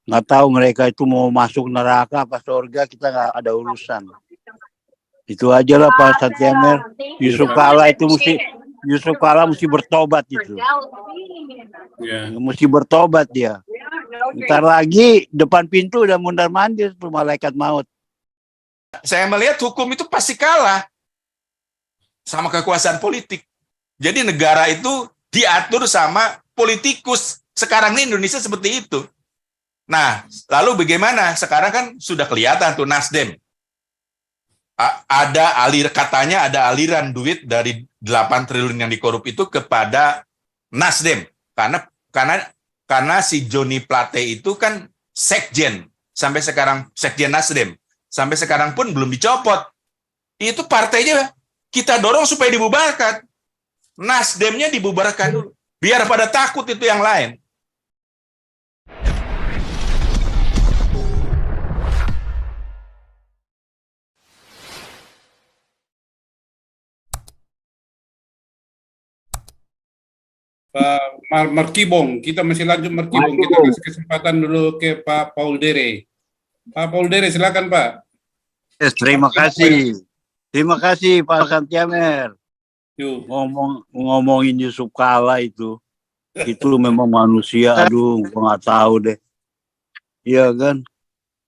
Nggak tahu mereka itu mau masuk neraka apa surga, kita nggak ada urusan. Itu aja lah Pak Santiamer. Yusuf Kala itu mesti bertobat itu. Ya. Mesti bertobat dia. Ntar lagi depan pintu udah mundar-mandir tuh malaikat maut. Saya melihat hukum itu pasti kalah sama kekuasaan politik. Jadi negara itu diatur sama politikus. Sekarang ini Indonesia seperti itu. Nah, lalu bagaimana? Sekarang kan sudah kelihatan tuh Nasdem. Katanya ada aliran duit dari 8 triliun yang dikorup itu kepada Nasdem. Karena si Joni Plate itu kan sekjen. Sampai sekarang sekjen Nasdem. Sampai sekarang pun belum dicopot. Itu partainya kita dorong supaya dibubarkan. Nasdemnya dibubarkan dulu. Biar pada takut itu yang lain. Pak Markibong, kita masih lanjut Markibong. Kita kasih kesempatan dulu ke Pak Paul Dere. Pak Paul Dere, silakan Pak. Yes, terima kasih. Terima kasih Pak Santiamer. Ngomongin Yusuf Kala itu memang manusia. Aduh, gua nggak tahu deh. Iya kan?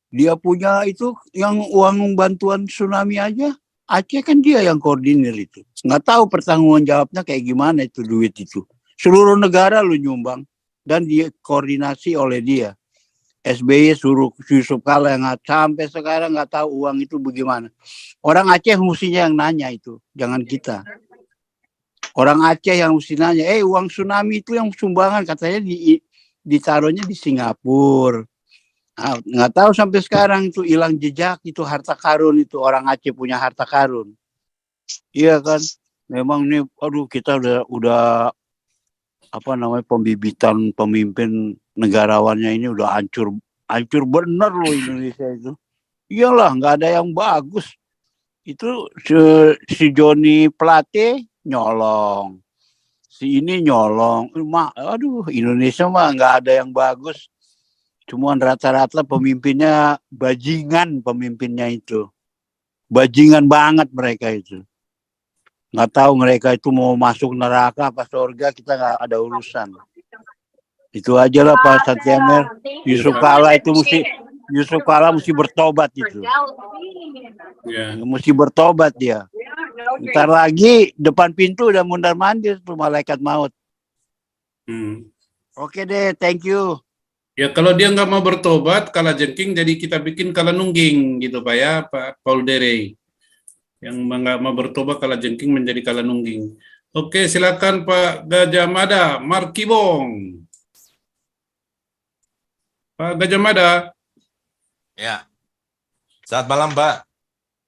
Dia punya itu yang uang bantuan tsunami aja. Aceh kan dia yang koordinir itu. Nggak tahu pertanggung jawabnya kayak gimana itu duit itu. Seluruh negara lu nyumbang dan dikoordinasi oleh dia. SBY suruh Yusuf Kala yang sampai sekarang nggak tahu uang itu bagaimana. Orang Aceh mestinya yang nanya itu, jangan kita. Orang Aceh yang mesti nanya, uang tsunami itu yang sumbangan katanya ditaruhnya di Singapura. Nah, nggak tahu sampai sekarang itu hilang jejak itu harta karun itu orang Aceh punya harta karun. Iya kan? Memang nih, aduh kita udah apa namanya pembibitan pemimpin negarawannya ini udah hancur bener loh Indonesia itu. Iyalah nggak ada yang bagus. Itu si Joni Plate nyolong, si ini nyolong. Aduh Indonesia mah nggak ada yang bagus. Cuman rata-rata pemimpinnya bajingan pemimpinnya itu. Bajingan banget mereka itu. Nggak tahu mereka itu mau masuk neraka apa surga, kita nggak ada urusan. Itu aja lah Pak Santiamer. Yusuf Kala mesti bertobat itu. Ya. Mesti bertobat dia. Ntar lagi depan pintu udah mundar-mandir tuh malaikat maut. Oke deh, thank you. Ya kalau dia nggak mau bertobat, kala jengking jadi kita bikin kala nungging gitu Pak ya, Pak Paul Dere. Yang nggak mau bertobat kala jengking menjadi kala nungging. Oke, silakan Pak Gajah Mada, Markibong. Pak Gajah Mada. Ya. Selamat malam, Pak.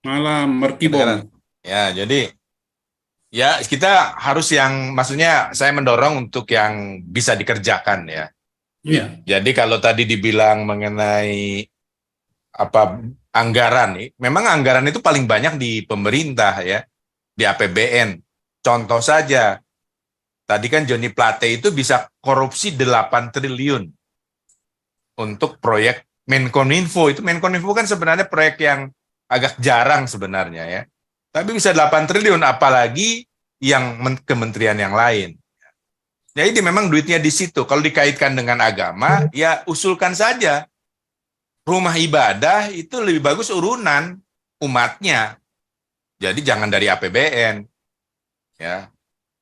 Malam, Markibong. Ya, jadi ya kita harus maksudnya saya mendorong untuk yang bisa dikerjakan ya. Iya. Jadi kalau tadi dibilang mengenai anggaran nih, memang anggaran itu paling banyak di pemerintah ya, di APBN. Contoh saja, tadi kan Joni Plate itu bisa korupsi 8 triliun untuk proyek Menkominfo. Itu Menkominfo kan sebenarnya proyek yang agak jarang sebenarnya ya. Tapi bisa 8 triliun, apalagi yang kementerian yang lain. Jadi memang duitnya di situ. Kalau dikaitkan dengan agama, ya usulkan saja. Rumah ibadah itu lebih bagus urunan umatnya. Jadi jangan dari APBN. Ya.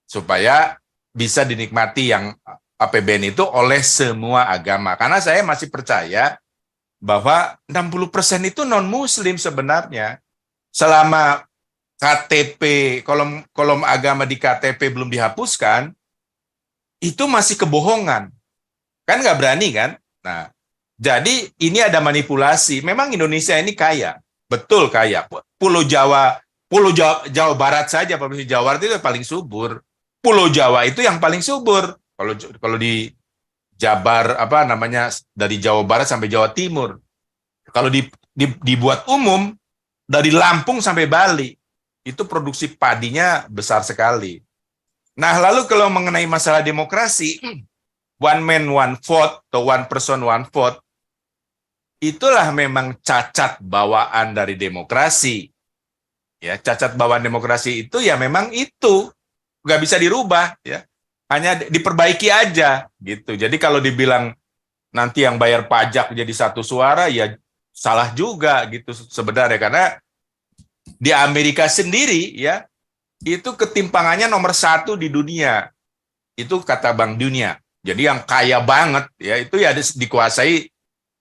Supaya bisa dinikmati yang APBN itu oleh semua agama. Karena saya masih percaya bahwa 60% itu non-muslim sebenarnya. Selama KTP, kolom agama di KTP belum dihapuskan, itu masih kebohongan. Kan nggak berani kan? Nah, jadi ini ada manipulasi. Memang Indonesia ini kaya. Betul kaya. Pulau Jawa Barat saja, Provinsi Jawa Barat itu paling subur. Pulau Jawa itu yang paling subur. Kalau di Jabar, dari Jawa Barat sampai Jawa Timur. Kalau dibuat umum, dari Lampung sampai Bali, itu produksi padinya besar sekali. Nah, lalu kalau mengenai masalah demokrasi, one man, one vote, atau one person, one vote, itulah memang cacat bawaan dari demokrasi. Ya, cacat bawaan demokrasi itu ya memang itu nggak bisa dirubah, ya. Hanya diperbaiki aja gitu. Jadi kalau dibilang nanti yang bayar pajak jadi satu suara, ya salah juga gitu sebenarnya, karena di Amerika sendiri ya itu ketimpangannya nomor 1 di dunia. Itu kata Bank Dunia. Jadi yang kaya banget ya itu ya dikuasai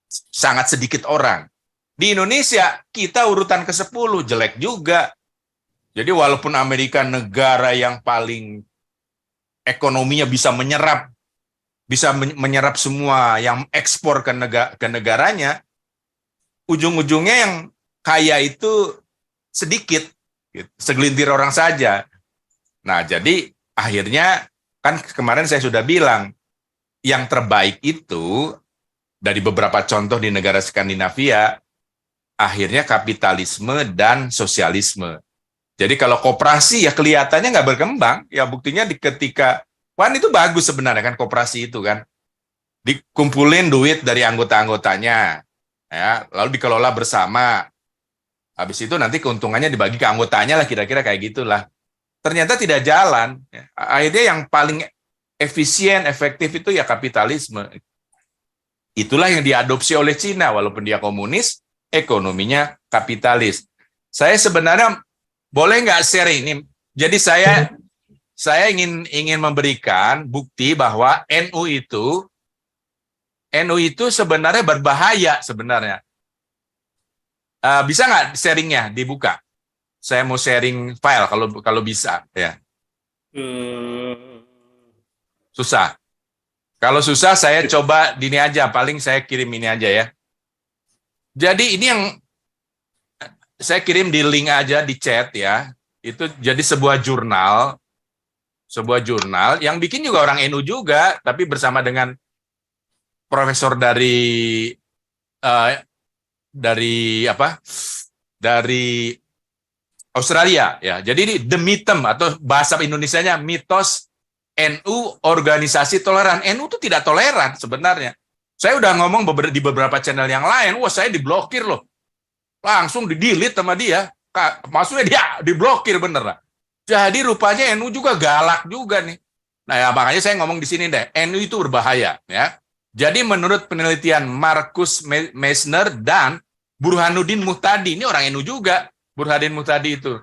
sangat sedikit orang. Di Indonesia kita urutan ke-10, jelek juga. Jadi walaupun Amerika negara yang paling ekonominya bisa menyerap semua yang ekspor ke negaranya, ujung-ujungnya yang kaya itu sedikit, gitu, segelintir orang saja. Nah, jadi akhirnya kan kemarin saya sudah bilang, yang terbaik itu dari beberapa contoh di negara Skandinavia, akhirnya kapitalisme dan sosialisme. Jadi kalau koperasi ya kelihatannya nggak berkembang, ya buktinya ketika, wah itu bagus sebenarnya kan koperasi itu kan, dikumpulin duit dari anggota-anggotanya, ya, lalu dikelola bersama, habis itu nanti keuntungannya dibagi ke anggotanya lah, kira-kira kayak gitulah. Ternyata tidak jalan, ya. Akhirnya yang paling efisien, efektif itu ya kapitalisme. Itulah yang diadopsi oleh Cina, walaupun dia komunis, ekonominya kapitalis. Saya sebenarnya boleh nggak share ini? Jadi saya ingin memberikan bukti bahwa NU itu sebenarnya berbahaya sebenarnya. Bisa nggak sharingnya dibuka? Saya mau sharing file kalau bisa ya. Susah. Kalau susah saya coba dini aja, paling saya kirim ini aja ya. Jadi ini yang saya kirim di link aja di chat ya. Itu jadi sebuah jurnal yang bikin juga orang NU juga, tapi bersama dengan profesor dari Australia ya. Jadi ini The Mythm atau bahasa Indonesianya mitos NU organisasi toleran. NU itu tidak toleran sebenarnya. Saya udah ngomong di beberapa channel yang lain, wah saya diblokir loh. Langsung di-delete sama dia. Maksudnya dia diblokir bener lah. Jadi rupanya NU juga galak juga nih. Nah ya makanya saya ngomong di sini deh, NU itu berbahaya ya. Jadi menurut penelitian Markus Meissner dan Burhanuddin Muhtadi, ini orang NU juga, Burhanuddin Muhtadi itu.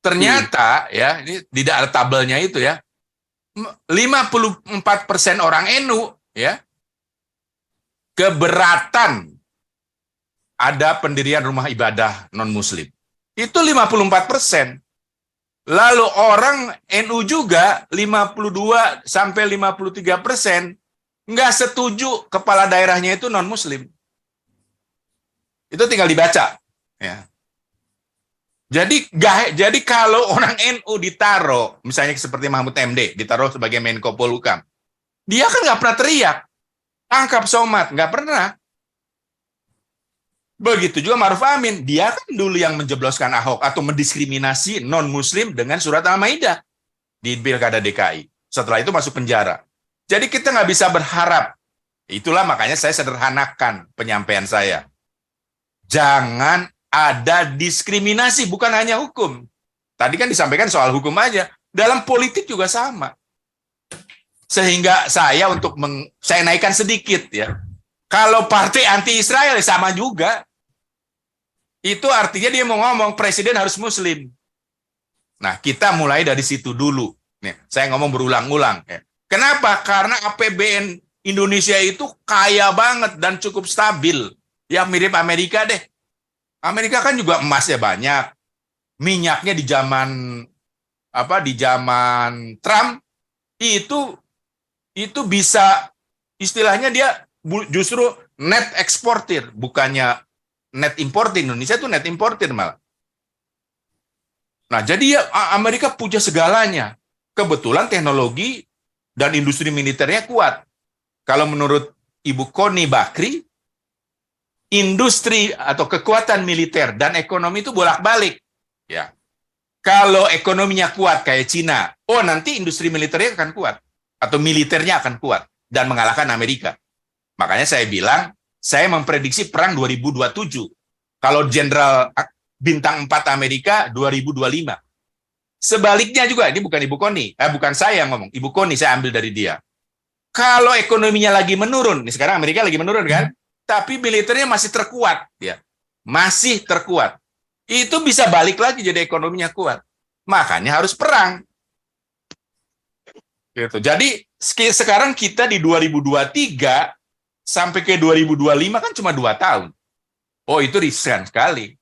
Ternyata ya, ini tidak ada tabelnya itu ya. 54% orang NU ya keberatan ada pendirian rumah ibadah non-muslim. Itu 54%. Lalu orang NU juga 52 sampai 53% nggak setuju kepala daerahnya itu non-muslim. Itu tinggal dibaca. Ya. Jadi kalau orang NU ditaruh, misalnya seperti Mahfud MD, ditaruh sebagai Menko Polhukam, dia kan nggak pernah teriak, tangkap Somad, nggak pernah. Begitu juga Maruf Amin, dia kan dulu yang menjebloskan Ahok atau mendiskriminasi non-muslim dengan surat Al-Maidah di Pilkada DKI. Setelah itu masuk penjara. Jadi kita nggak bisa berharap. Itulah makanya saya sederhanakan penyampaian saya. Jangan ada diskriminasi, bukan hanya hukum. Tadi kan disampaikan soal hukum aja. Dalam politik juga sama. Sehingga saya saya naikkan sedikit ya. Kalau partai anti-Israel sama juga. Itu artinya dia mau ngomong presiden harus muslim. Nah, kita mulai dari situ dulu. Nih, saya ngomong berulang-ulang. Ya. Kenapa? Karena APBN Indonesia itu kaya banget dan cukup stabil. Ya mirip Amerika deh. Amerika kan juga emasnya banyak. Minyaknya di zaman Trump itu bisa istilahnya dia justru net eksportir, bukannya net importir. Indonesia itu net importir malah. Nah, jadi ya Amerika punya segalanya. Kebetulan teknologi dan industri militernya kuat. Kalau menurut Ibu Koni Bakri, industri atau kekuatan militer dan ekonomi itu bolak-balik. Ya. Kalau ekonominya kuat kayak Cina, nanti industri militernya akan kuat atau militernya akan kuat dan mengalahkan Amerika. Makanya saya bilang saya memprediksi perang 2027. Kalau Jenderal Bintang 4 Amerika 2025. Sebaliknya juga, ini bukan Ibu Koni, bukan saya yang ngomong, Ibu Koni saya ambil dari dia. Kalau ekonominya lagi menurun, nih sekarang Amerika lagi menurun kan, tapi militernya masih terkuat, ya, masih terkuat. Itu bisa balik lagi jadi ekonominya kuat. Makanya harus perang. Gitu. Jadi sekarang kita di 2023 sampai ke 2025 kan cuma 2 tahun. Oh, itu riskan sekali.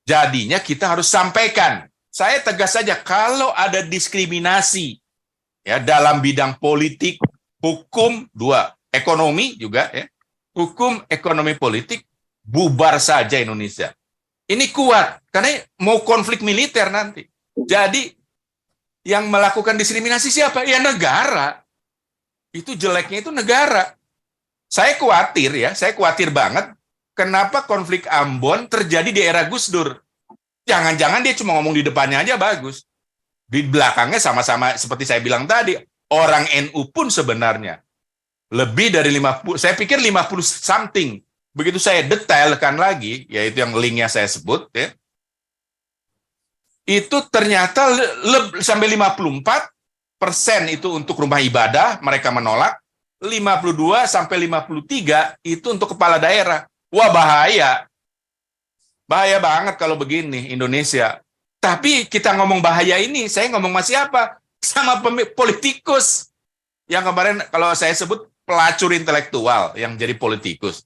Jadinya kita harus sampaikan. Saya tegas saja, kalau ada diskriminasi ya dalam bidang politik, hukum, 2, ekonomi juga ya. Hukum, ekonomi, politik, bubar saja Indonesia. Ini kuat karena mau konflik militer nanti. Jadi yang melakukan diskriminasi siapa? Ya negara. Itu jeleknya itu negara. Saya khawatir banget kenapa konflik Ambon terjadi di era Gus Dur. Jangan-jangan dia cuma ngomong di depannya aja bagus. Di belakangnya sama-sama seperti saya bilang tadi, orang NU pun sebenarnya lebih dari 50, saya pikir 50 something. Begitu saya detailkan lagi, yaitu yang linknya saya sebut, ya, itu ternyata sampai 54% itu untuk rumah ibadah, mereka menolak, 52 sampai 53 itu untuk kepala daerah. Wah, bahaya. Bahaya banget kalau begini Indonesia. Tapi kita ngomong bahaya ini, saya ngomong sama siapa? Sama politikus. Yang kemarin kalau saya sebut pelacur intelektual yang jadi politikus.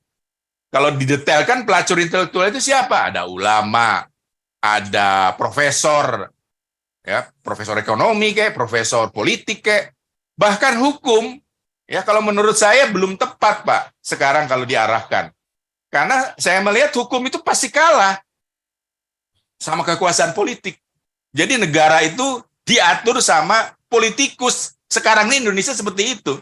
Kalau didetailkan pelacur intelektual itu siapa? Ada ulama, ada profesor, ya, profesor ekonomi kayak, profesor politik kayak, bahkan hukum. Ya, kalau menurut saya belum tepat, Pak, sekarang kalau diarahkan. Karena saya melihat hukum itu pasti kalah sama kekuasaan politik. Jadi negara itu diatur sama politikus. Sekarang ini Indonesia seperti itu.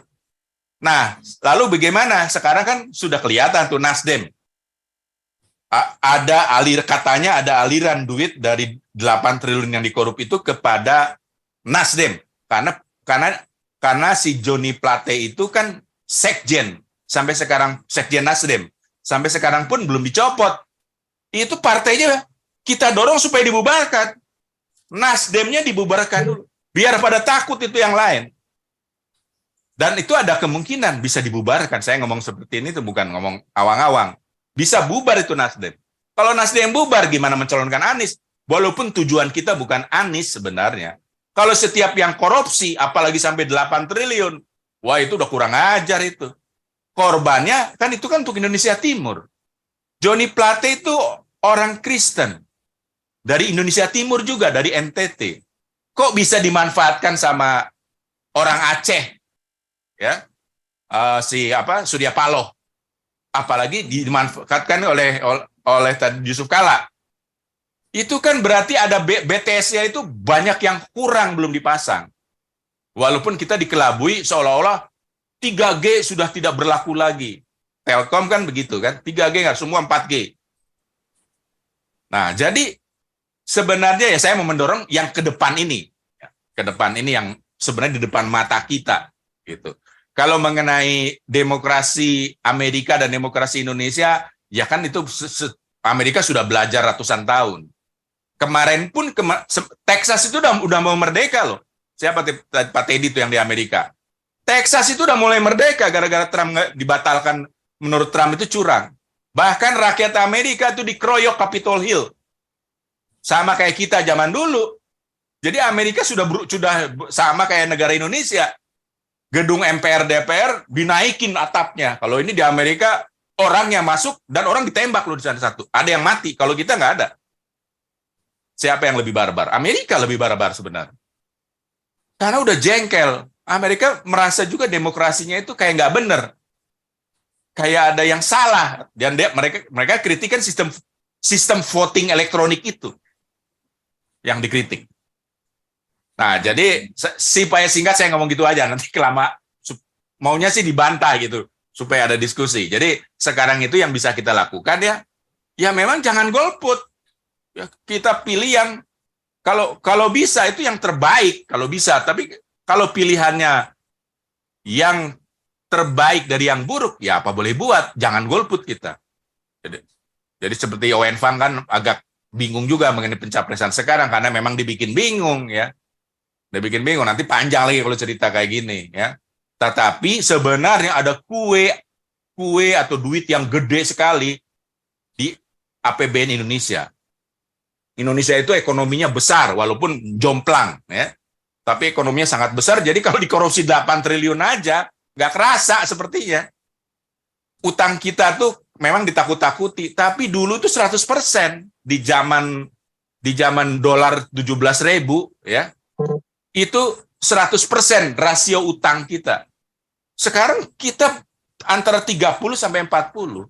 Nah, lalu bagaimana? Sekarang kan sudah kelihatan tuh Nasdem. Katanya ada aliran duit dari 8 triliun yang dikorup itu kepada Nasdem. Karena si Johnny Plate itu kan sekjen. Sampai sekarang sekjen Nasdem. Sampai sekarang pun belum dicopot. Itu partainya kita dorong supaya dibubarkan. Nasdemnya dibubarkan dulu. Biar pada takut itu yang lain. Dan itu ada kemungkinan bisa dibubarkan. Saya ngomong seperti ini itu bukan ngomong awang-awang. Bisa bubar itu Nasdem. Kalau Nasdem bubar, gimana mencalonkan Anies? Walaupun tujuan kita bukan Anies sebenarnya. Kalau setiap yang korupsi, apalagi sampai 8 triliun, wah itu udah kurang ajar itu. Korbannya kan itu kan untuk Indonesia Timur. Johnny Plate itu orang Kristen. Dari Indonesia Timur juga, dari NTT. Kok bisa dimanfaatkan sama orang Aceh? Ya, Surya Paloh. Apalagi dimanfaatkan oleh Yusuf Kala. Itu kan berarti ada BTS-nya itu banyak yang kurang belum dipasang. Walaupun kita dikelabui seolah-olah 3G sudah tidak berlaku lagi. Telkom kan begitu kan, 3G nggak, semua 4G. Nah, jadi sebenarnya ya saya mau mendorong yang ke depan ini. Ke depan ini yang sebenarnya di depan mata kita. Gitu. Kalau mengenai demokrasi Amerika dan demokrasi Indonesia, ya kan itu Amerika sudah belajar ratusan tahun. Kemarin pun Texas itu udah mau merdeka loh. Siapa Pak Teddy itu yang di Amerika? Texas itu udah mulai merdeka gara-gara Trump dibatalkan, menurut Trump itu curang. Bahkan rakyat Amerika itu dikeroyok Capitol Hill. Sama kayak kita zaman dulu. Jadi Amerika sudah sama kayak negara Indonesia. Gedung MPR DPR dinaikin atapnya. Kalau ini di Amerika orang yang masuk dan orang ditembak loh di sana satu. Ada yang mati. Kalau kita nggak ada. Siapa yang lebih barbar? Amerika lebih barbar sebenarnya. Karena udah jengkel. Amerika merasa juga demokrasinya itu kayak nggak bener. Kayak ada yang salah. Dan mereka kritikan sistem voting elektronik itu. Yang dikritik. Nah, jadi supaya singkat saya ngomong gitu aja. Nanti maunya sih dibantah gitu. Supaya ada diskusi. Jadi sekarang itu yang bisa kita lakukan ya memang jangan golput. Ya, kita pilih yang kalau bisa itu yang terbaik kalau bisa. Tapi kalau pilihannya yang terbaik dari yang buruk, ya apa boleh buat, jangan golput kita. Jadi seperti Owen Fang kan agak bingung juga mengenai pencapresan sekarang karena memang dibikin bingung ya. Dibikin bingung, nanti panjang lagi kalau cerita kayak gini ya. Tetapi sebenarnya ada kue atau duit yang gede sekali di APBN Indonesia. Indonesia itu ekonominya besar walaupun jomplang ya. Tapi ekonominya sangat besar, jadi kalau dikorupsi 8 triliun aja nggak kerasa sepertinya. Utang kita tuh memang ditakut-takuti, tapi dulu itu 100% di zaman dolar 17.000 ya. Itu 100% rasio utang kita. Sekarang kita antara 30 sampai 40.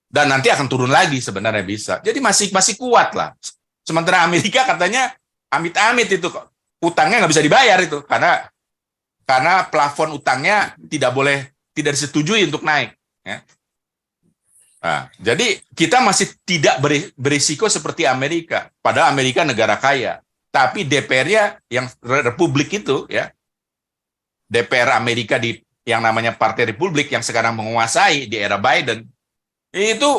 Dan nanti akan turun lagi sebenarnya bisa. Jadi masih kuat lah. Sementara Amerika katanya amit-amit itu kok. Utangnya nggak bisa dibayar itu karena plafon utangnya tidak disetujui untuk naik. Ya. Nah, jadi kita masih tidak berisiko seperti Amerika. Padahal Amerika negara kaya. Tapi DPR-nya yang Republik itu ya, DPR Amerika yang namanya Partai Republik yang sekarang menguasai di era Biden itu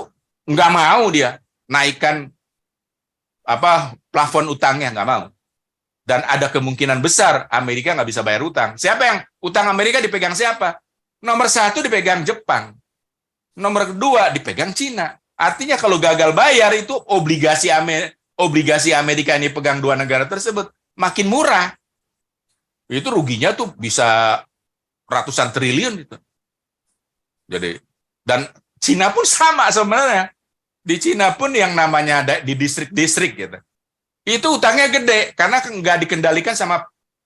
nggak mau dia naikkan plafon utangnya, nggak mau. Dan ada kemungkinan besar Amerika nggak bisa bayar utang. Siapa yang utang Amerika dipegang siapa? Nomor 1 dipegang Jepang, nomor 2 dipegang Cina. Artinya kalau gagal bayar itu obligasi Amerika ini pegang 2 negara tersebut makin murah. Itu ruginya tuh bisa ratusan triliun itu. Jadi dan Cina pun sama sebenarnya. Di Cina pun yang namanya di distrik-distrik gitu. Itu utangnya gede karena nggak dikendalikan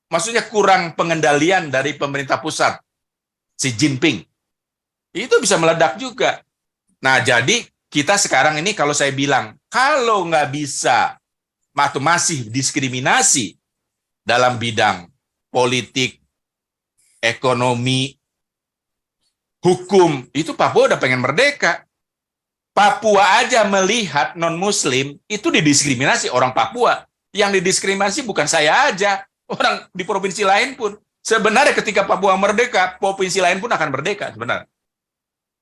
maksudnya kurang pengendalian dari pemerintah pusat. Xi Jinping. Itu bisa meledak juga. Nah, jadi kita sekarang ini kalau saya bilang, kalau nggak bisa atau masih diskriminasi dalam bidang politik, ekonomi, hukum, itu Papua udah pengen merdeka. Papua aja melihat non-muslim itu didiskriminasi orang Papua. Yang didiskriminasi bukan saya aja, orang di provinsi lain pun. Sebenarnya ketika Papua merdeka, provinsi lain pun akan merdeka sebenarnya.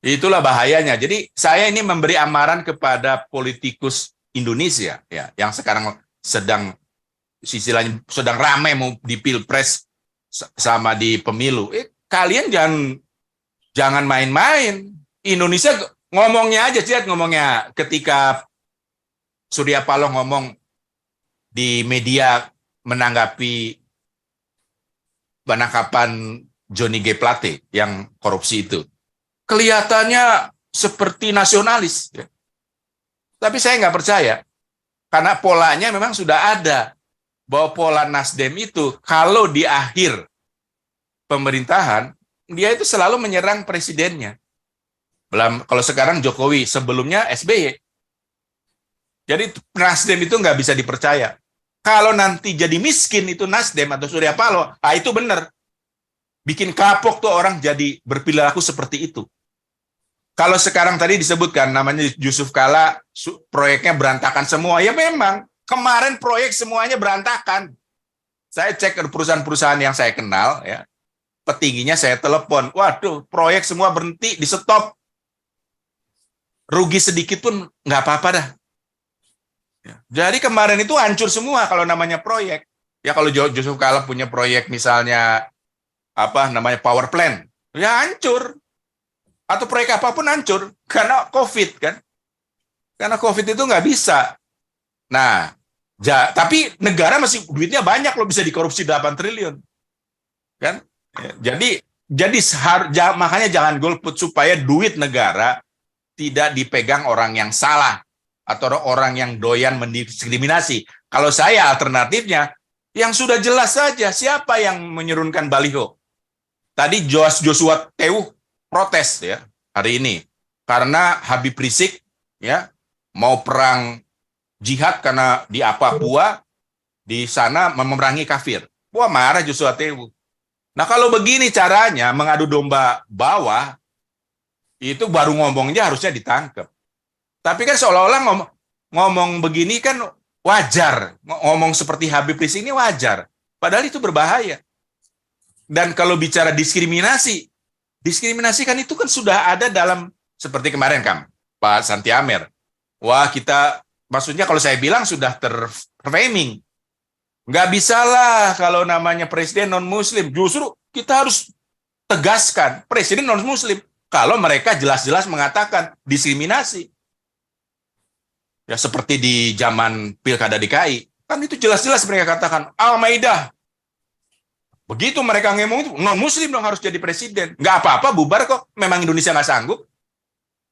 Itulah bahayanya. Jadi saya ini memberi amaran kepada politikus Indonesia ya, yang sekarang sedang ramai mau di Pilpres sama di pemilu. Kalian jangan main-main. Indonesia ngomongnya aja, ngomongnya ketika Surya Paloh ngomong di media menanggapi penangkapan Johnny G. Plate yang korupsi itu. Kelihatannya seperti nasionalis. Ya. Tapi saya nggak percaya. Karena polanya memang sudah ada. Bahwa pola Nasdem itu kalau di akhir pemerintahan, dia itu selalu menyerang presidennya. Kalau sekarang Jokowi, sebelumnya SBY. Jadi Nasdem itu nggak bisa dipercaya. Kalau nanti jadi miskin itu Nasdem atau Surya Paloh, itu benar. Bikin kapok tuh orang jadi berperilaku seperti itu. Kalau sekarang tadi disebutkan namanya Yusuf Kala, proyeknya berantakan semua. Ya memang, kemarin proyek semuanya berantakan. Saya cek ke perusahaan-perusahaan yang saya kenal, ya, petingginya saya telepon. Waduh, proyek semua berhenti, di stop. Rugi sedikit pun nggak apa-apa dah. Ya. Jadi kemarin itu hancur semua kalau namanya proyek. Ya kalau Yusuf Kala punya proyek misalnya power plant, ya hancur. Atau proyek apapun hancur karena COVID kan. Karena COVID itu nggak bisa. Nah, tapi negara masih duitnya banyak loh, bisa dikorupsi 8 triliun. Kan? Jadi makanya jangan golput supaya duit negara tidak dipegang orang yang salah atau orang yang doyan mendiskriminasi. Kalau saya alternatifnya yang sudah jelas saja siapa yang menurunkan baliho. Tadi Joshua Teuh protes ya hari ini karena Habib Rizik ya mau perang jihad karena di Papua di sana memerangi kafir. Wah, marah Joshua Teuh. Nah, kalau begini caranya mengadu domba bawah itu baru ngomongnya harusnya ditangkap. Tapi kan seolah-olah ngomong begini kan wajar. Ngomong seperti Habib Rizik ini wajar. Padahal itu berbahaya. Dan kalau bicara diskriminasi, Diskriminasi kan itu kan sudah ada dalam, seperti kemarin kan, Pak Santi Amer. Wah, kita, maksudnya kalau saya bilang sudah terframing. Nggak bisalah kalau namanya presiden non-muslim. Justru kita harus tegaskan presiden non-muslim kalau mereka jelas-jelas mengatakan diskriminasi. Ya seperti di zaman Pilkada DKI, kan itu jelas-jelas mereka katakan Al-Maidah. Begitu mereka ngomong itu, non-muslim dong harus jadi presiden. Nggak apa-apa, bubar kok. Memang Indonesia nggak sanggup.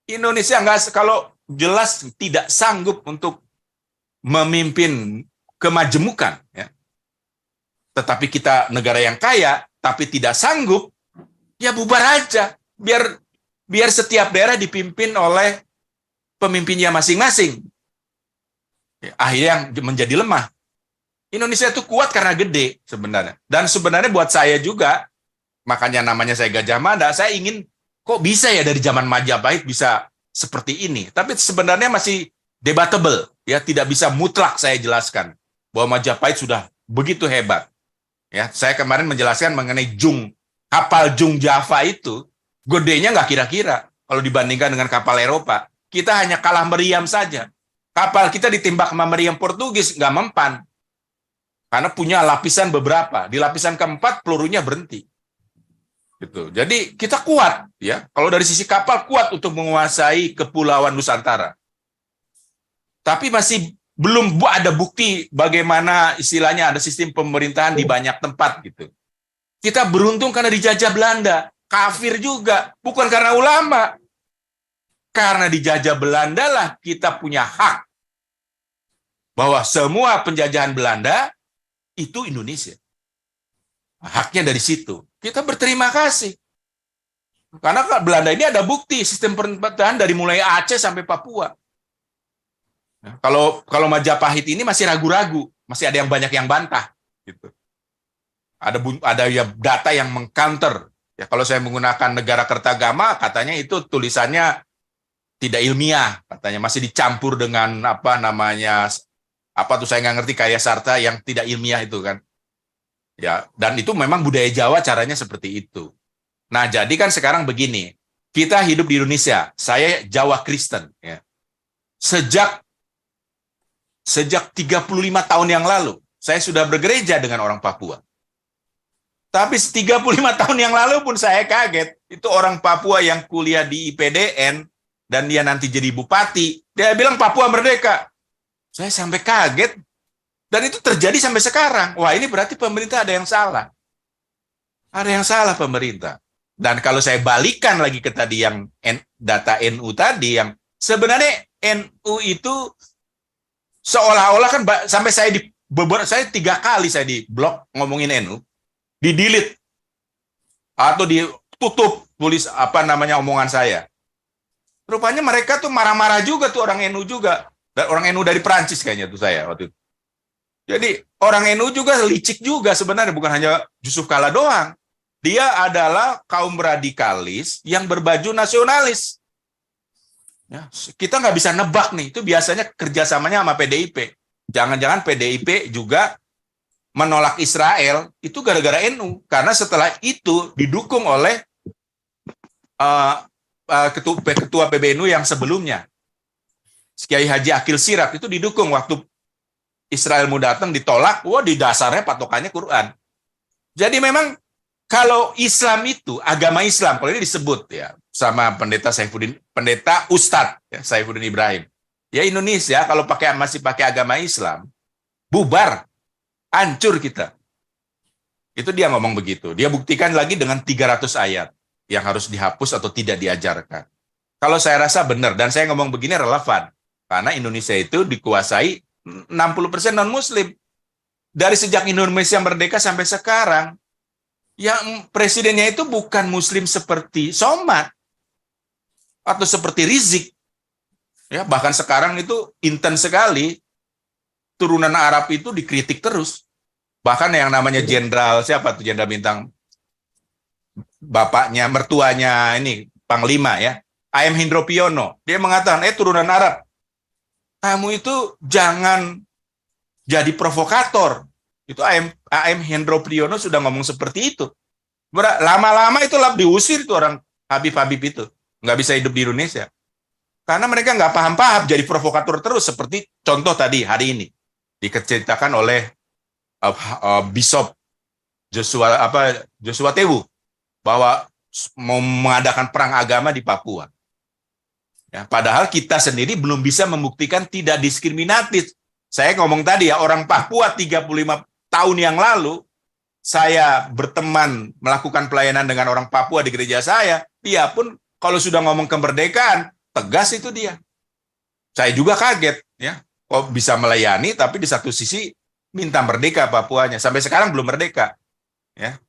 Indonesia nggak, kalau jelas tidak sanggup untuk memimpin kemajemukan, ya. Tetapi kita negara yang kaya, tapi tidak sanggup, ya bubar aja. Biar setiap daerah dipimpin oleh pemimpinnya masing-masing. Ya, akhirnya menjadi lemah. Indonesia itu kuat karena gede sebenarnya. Dan sebenarnya buat saya juga, makanya namanya saya Gajah Mada, saya ingin, kok bisa ya dari zaman Majapahit bisa seperti ini. Tapi sebenarnya masih debatable, ya, tidak bisa mutlak saya jelaskan bahwa Majapahit sudah begitu hebat. Ya, saya kemarin menjelaskan mengenai kapal Jung Java itu gedenya nggak kira-kira kalau dibandingkan dengan kapal Eropa. Kita hanya kalah meriam saja. Kapal kita ditimbak sama meriam Portugis nggak mempan karena punya lapisan beberapa. Di lapisan keempat pelurunya berhenti. Gitu. Jadi kita kuat, ya. Kalau dari sisi kapal kuat untuk menguasai kepulauan Nusantara. Tapi masih belum ada bukti bagaimana istilahnya ada sistem pemerintahan di banyak tempat gitu. Kita beruntung karena dijajah Belanda, kafir juga, bukan karena ulama. Karena dijajah Belanda lah kita punya hak bahwa semua penjajahan Belanda itu Indonesia. Haknya dari situ. Kita berterima kasih. Karena Belanda ini ada bukti sistem pemerintahan dari mulai Aceh sampai Papua. Kalau Majapahit ini masih ragu-ragu, masih ada yang banyak yang bantah, gitu. Ada ya data yang mengcounter. Ya kalau saya menggunakan Negara Kertagama, katanya itu tulisannya tidak ilmiah, katanya masih dicampur dengan apa tuh saya nggak ngerti, kayak sarta yang tidak ilmiah itu kan. Ya, dan itu memang budaya Jawa caranya seperti itu. Nah, jadi kan sekarang begini, kita hidup di Indonesia, saya Jawa Kristen, ya. Sejak 35 tahun yang lalu, saya sudah bergereja dengan orang Papua. Tapi 35 tahun yang lalu pun saya kaget. Itu orang Papua yang kuliah di IPDN, dan dia nanti jadi bupati. Dia bilang Papua merdeka. Saya sampai kaget. Dan itu terjadi sampai sekarang. Wah, ini berarti pemerintah ada yang salah. Ada yang salah pemerintah. Dan kalau saya balikan lagi ke tadi yang data NU tadi, yang sebenarnya NU itu seolah-olah kan sampai saya saya 3 kali saya di blog ngomongin NU, di delete atau ditutup tulis omongan saya. Rupanya mereka tuh marah-marah juga tuh orang NU juga. Dan orang NU dari Perancis kayaknya tuh saya waktu itu. Jadi orang NU juga licik juga sebenarnya, bukan hanya Yusuf Kala doang. Dia adalah kaum radikalis yang berbaju nasionalis. Ya, kita nggak bisa nebak nih, itu biasanya kerjasamanya sama PDIP. Jangan-jangan PDIP juga menolak Israel, itu gara-gara NU. Karena setelah itu didukung oleh ketua PBNU yang sebelumnya. Kiai Haji Akil Siraj itu didukung waktu Israel mau datang ditolak, wah di dasarnya patokannya Quran. Jadi memang kalau Islam itu, agama Islam, kalau ini disebut ya sama pendeta Ustadz ya, Saifuddin Ibrahim. Ya Indonesia kalau masih pakai agama Islam, bubar, hancur kita. Itu dia ngomong begitu. Dia buktikan lagi dengan 300 ayat yang harus dihapus atau tidak diajarkan. Kalau saya rasa benar, dan saya ngomong begini relevan. Karena Indonesia itu dikuasai 60% non-muslim. Dari sejak Indonesia merdeka sampai sekarang, yang presidennya itu bukan muslim seperti Somad atau seperti Rizik. Ya, bahkan sekarang itu intens sekali. Turunan Arab itu dikritik terus. Bahkan yang namanya jenderal, siapa tuh jenderal bintang? Bapaknya, mertuanya ini, Panglima ya. AM Hendro Priyono. Dia mengatakan, turunan Arab. Kamu itu jangan jadi provokator. Itu AM Hendro Priyono sudah ngomong seperti itu. Lama-lama itu diusir tuh orang Habib-Habib itu. Nggak bisa hidup di Indonesia. Karena mereka nggak paham-paham, jadi provokator terus. Seperti contoh tadi, hari ini. Diceritakan oleh Bishop Joshua Tewu. Bahwa mau mengadakan perang agama di Papua. Ya, padahal kita sendiri belum bisa membuktikan tidak diskriminatif. Saya ngomong tadi ya, orang Papua 35 tahun yang lalu, saya berteman melakukan pelayanan dengan orang Papua di gereja saya, dia pun kalau sudah ngomong kemerdekaan, tegas itu dia. Saya juga kaget, ya, kok bisa melayani, tapi di satu sisi minta merdeka Papuanya. Sampai sekarang belum merdeka. Ya.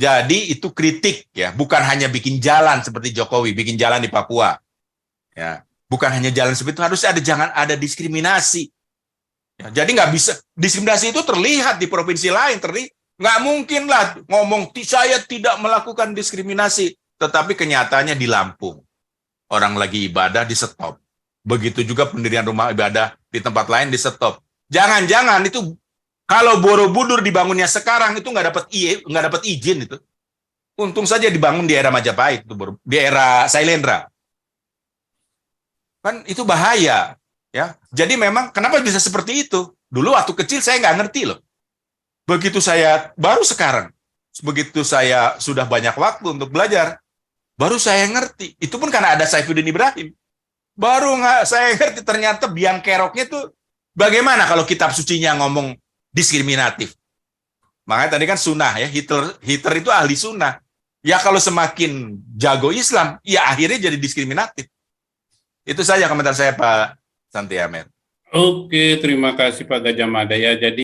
Jadi itu kritik, ya, bukan hanya bikin jalan seperti Jokowi, bikin jalan di Papua. Ya, bukan hanya jalan seperti itu, harus jangan ada diskriminasi. Ya, jadi nggak bisa, diskriminasi itu terlihat di provinsi lain, nggak mungkin lah ngomong saya tidak melakukan diskriminasi, tetapi kenyataannya di Lampung orang lagi ibadah di stop, begitu juga pendirian rumah ibadah di tempat lain di stop. Jangan-jangan itu kalau Borobudur dibangunnya sekarang itu nggak dapat izin itu. Untung saja dibangun di era Majapahit, di era Sailendra. Kan itu bahaya, ya. Jadi memang kenapa bisa seperti itu? Dulu waktu kecil saya nggak ngerti loh. Begitu saya baru sekarang, begitu saya sudah banyak waktu untuk belajar, baru saya ngerti. Itu pun karena ada Saifuddin Ibrahim. Baru saya ngerti ternyata biang keroknya tuh bagaimana kalau kitab sucinya ngomong diskriminatif. Makanya tadi kan sunnah ya, Hitler itu ahli sunnah. Ya kalau semakin jago Islam, ya akhirnya jadi diskriminatif. Itu saja komentar saya Pak Santi Ahmed. Oke, terima kasih Pak Gajah Mada ya. Jadi